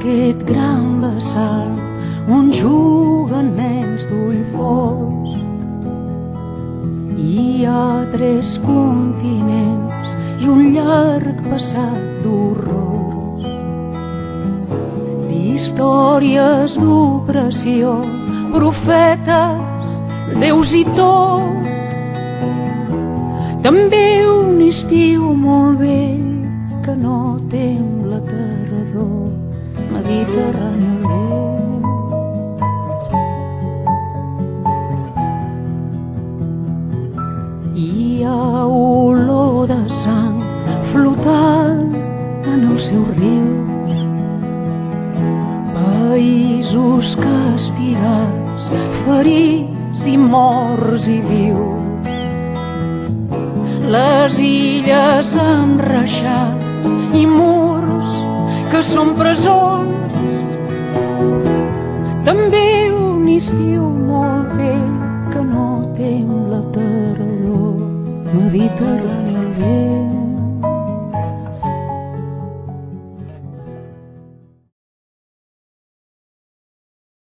aquest gran bassal on juguen nens d'ull fosc. Hi ha 3 continents i un llarg passat d'horrors, d'històries d'opressió, profetes, déus i tot. També un estiu molt vell que no tem la tardor, Mediterrani al vent. Hi ha olor de sang flotant en els seus rius, països castigats, ferits i morts i vius, les illes amb reixats i murs que són presons. També un estiu molt vell que no tem la tardor, Mediterrani al vent.